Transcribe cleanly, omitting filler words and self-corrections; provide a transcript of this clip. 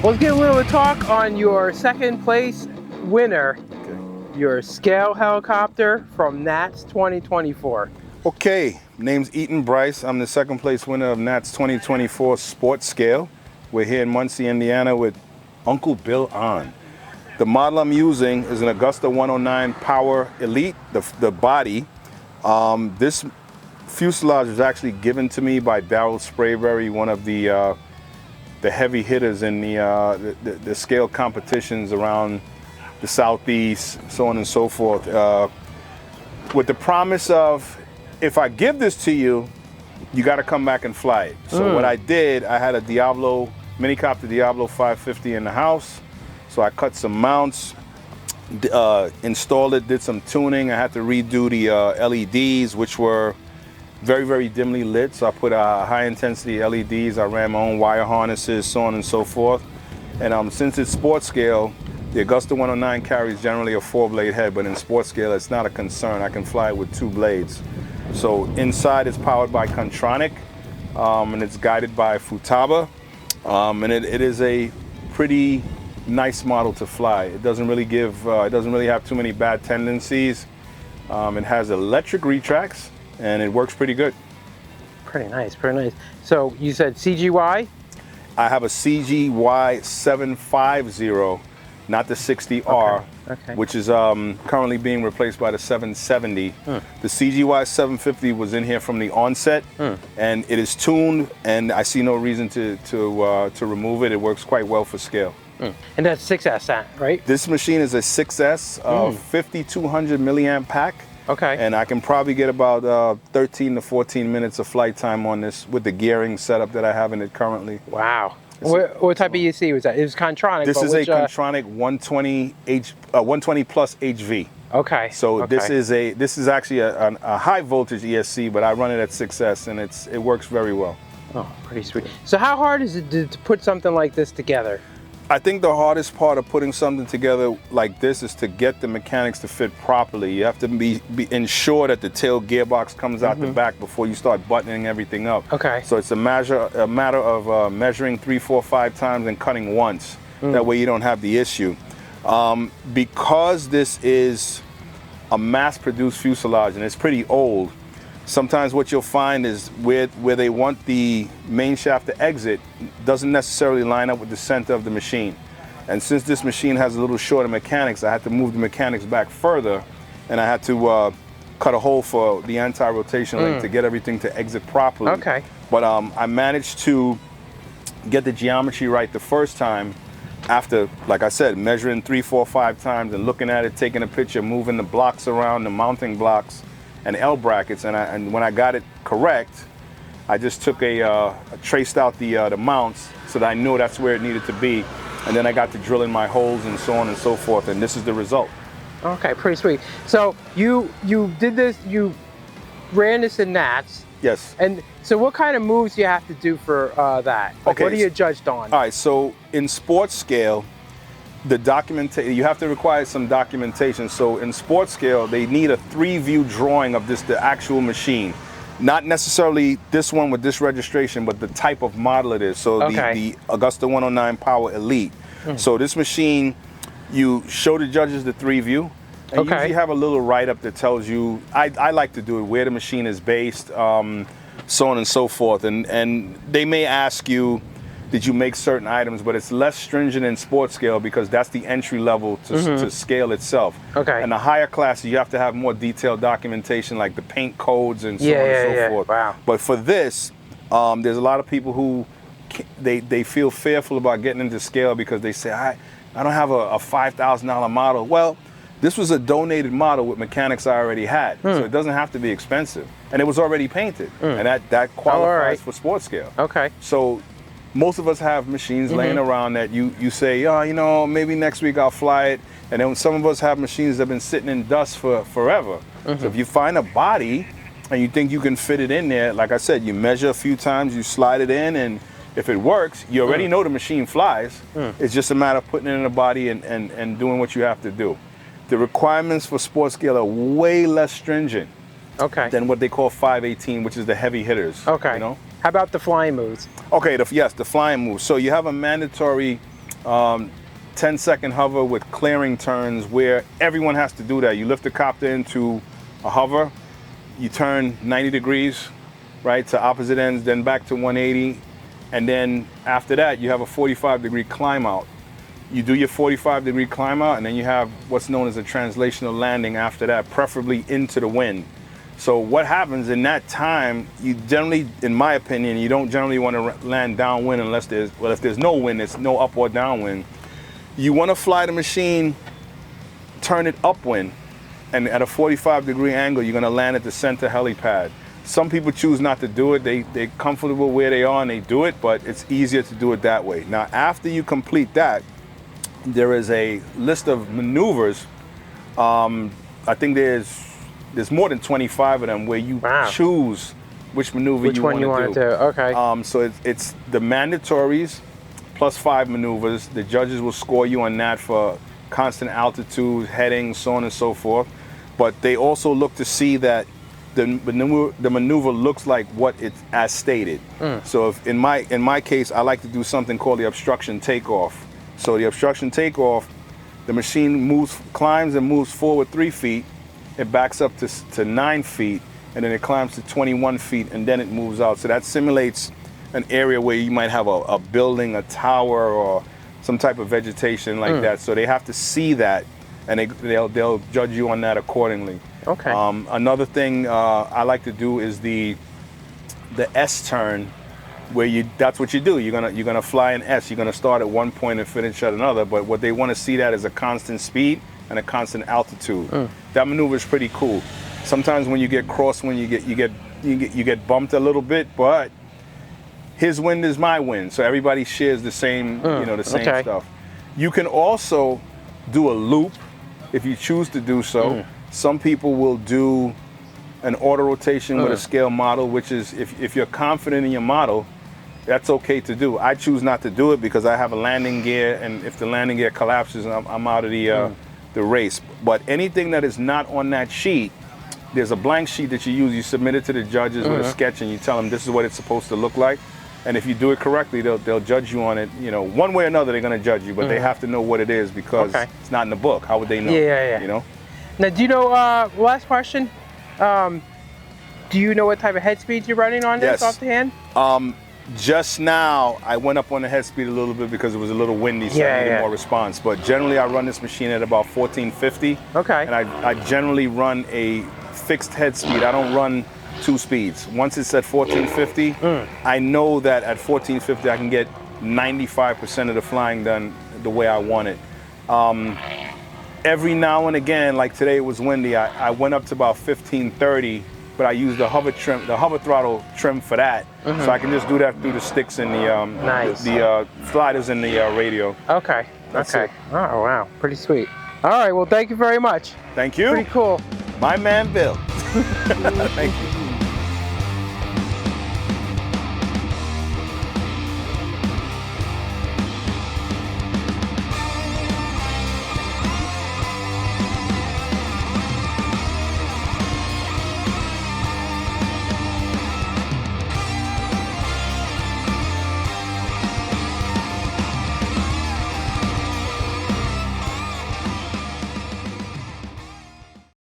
Let's get a little talk on your second place winner, your scale helicopter from NATS 2024. Okay, name's Eaton Bryce. I'm the second place winner of NATS 2024 Sports Scale. We're here in Muncie, Indiana with Uncle Bill on. The model I'm using is an Agust A109 Power Elite, the body. This fuselage was actually given to me by Darryl Sprayberry, one of the heavy hitters in the scale competitions around the Southeast, so on and so forth, with the promise of, if I give this to you, you got to come back and fly it. So what I did, I had a minicopter Diablo 550 in the house. So I cut some mounts, installed it, did some tuning. I had to redo the LEDs, which were very, very dimly lit. So I put high intensity LEDs. I ran my own wire harnesses, so on and so forth. And since it's sports scale, the Agust A109 carries generally a 4-blade head, but in sports scale, it's not a concern. I can fly it with 2 blades. So inside it's powered by Contronic, and it's guided by Futaba. And it is a pretty nice model to fly. It doesn't really have too many bad tendencies. It has electric retracts, and it works pretty good. Pretty nice, pretty nice. So you said CGY? I have a CGY 750, not the 60R, which is currently being replaced by the 770. The CGY 750 was in here from the onset, and it is tuned, and I see no reason to remove it. It works quite well for scale. And that's 6S, right? This machine is a 6S, 5200 milliamp pack. Okay. And I can probably get about 13 to 14 minutes of flight time on this with the gearing setup that I have in it currently. Wow. What type of EC was that? It was Contronic. This is a Contronic 120 plus HV. Okay. So this is actually a high voltage ESC, but I run it at 6S, and it works very well. Oh, pretty sweet. So how hard is it to put something like this together? I think the hardest part of putting something together like this is to get the mechanics to fit properly. You have to be ensure that the tail gearbox comes out the back before you start buttoning everything up. Okay. So it's a matter of measuring 3, 4, 5 times and cutting once. That way you don't have the issue. Because this is a mass-produced fuselage and it's pretty old, sometimes what you'll find is where they want the main shaft to exit doesn't necessarily line up with the center of the machine. And since this machine has a little shorter mechanics, I had to move the mechanics back further, and I had to cut a hole for the anti-rotation link to get everything to exit properly. Okay. But I managed to get the geometry right the first time after, like I said, measuring 3, 4, 5 times and looking at it, taking a picture, moving the blocks around, the mounting blocks and L brackets, and when I got it correct, I just took traced out the mounts so that I knew that's where it needed to be, and then I got to drilling my holes and so on and so forth, and this is the result. Okay, pretty sweet. So you did this, you ran this in NATS. Yes. And so what kind of moves do you have to do for that? Like, what are you judged on? All right, so in sports scale, you have to require some documentation. So in sports scale, they need a 3-view drawing of the actual machine. Not necessarily this one with this registration, but the type of model it is. So the Agust A109 Power Elite. So this machine, you show the judges the 3-view, and you usually have a little write-up that tells you, I like to do it, where the machine is based, so on and so forth. And they may ask you, did you make certain items, but it's less stringent in sports scale because that's the entry level to scale itself. Okay. And the higher classes, you have to have more detailed documentation, like the paint codes and so on and so forth. Wow. But for this, there's a lot of people who they feel fearful about getting into scale because they say, I don't have a $5,000 model. Well, this was a donated model with mechanics I already had, so it doesn't have to be expensive, and it was already painted, and that qualifies for sports scale. Okay. So most of us have machines laying around that you say, oh, you know, maybe next week I'll fly it. And then some of us have machines that have been sitting in dust for forever. So if you find a body and you think you can fit it in there, like I said, you measure a few times, you slide it in, and if it works, you already know the machine flies. It's just a matter of putting it in a body and doing what you have to do. The requirements for sports scale are way less stringent than what they call 518, which is the heavy hitters. You know? How about the flying moves? Okay, yes, the flying moves. So you have a mandatory 10-second hover with clearing turns where everyone has to do that. You lift the copter into a hover, you turn 90 degrees, right, to opposite ends, then back to 180, and then after that you have a 45-degree climb out. You do your 45-degree climb out, and then you have what's known as a translational landing after that, preferably into the wind. So what happens in that time, you generally, in my opinion, you don't generally want to land downwind unless there's, well, if there's no wind, it's no up or downwind. You want to fly the machine, turn it upwind, and at a 45-degree angle, you're going to land at the center helipad. Some people choose not to do it. They're comfortable where they are and they do it, but it's easier to do it that way. Now, after you complete that, there is a list of maneuvers. I think there's more than 25 of them where you choose which maneuver you want to do. Okay. So it's the mandatories plus 5 maneuvers. The judges will score you on that for constant altitude, heading, so on and so forth. But they also look to see that the maneuver looks like what it's as stated. So if in my case, I like to do something called the obstruction takeoff. So the obstruction takeoff, the machine climbs and moves forward 3 feet. It backs up to 9 feet, and then it climbs to 21 feet, and then it moves out. So that simulates an area where you might have a building, a tower, or some type of vegetation like that. So they have to see that, and they'll judge you on that accordingly. Okay. Another thing I like to do is the S turn, where that's what you do. You're gonna fly an S. You're gonna start at one point and finish at another. But what they want to see that is a constant speed and a constant altitude. That maneuver is pretty cool. Sometimes when you get crosswind, you get bumped a little bit, but his wind is my wind, so everybody shares the same, the same stuff. You can also do a loop if you choose to do so. Some people will do an auto rotation with a scale model, which is if you're confident in your model, that's okay to do. I choose not to do it because I have a landing gear, and if the landing gear collapses, I'm out of the race. But anything that is not on that sheet, there's a blank sheet that you use. You submit it to the judges with a sketch, and you tell them this is what it's supposed to look like. And if you do it correctly, they'll judge you on it. One way or another, they're going to judge you, but they have to know what it is because it's not in the book. How would they know? Yeah. Now, do you know? Last question. Do you know what type of head speed you're running on this off the hand? Just now, I went up on the head speed a little bit because it was a little windy, so I needed more response. But generally, I run this machine at about 1450. Okay. And I generally run a fixed head speed. I don't run 2 speeds. Once it's at 1450, I know that at 1450, I can get 95% of the flying done the way I want it. Every now and again, like today it was windy, I went up to about 1530, but I used the hover throttle trim for that, so I can just do that through the sticks and the sliders in the radio. Okay. That's it. Oh wow, pretty sweet. All right, well, thank you very much. Thank you. Pretty cool. My man, Bill. Thank you.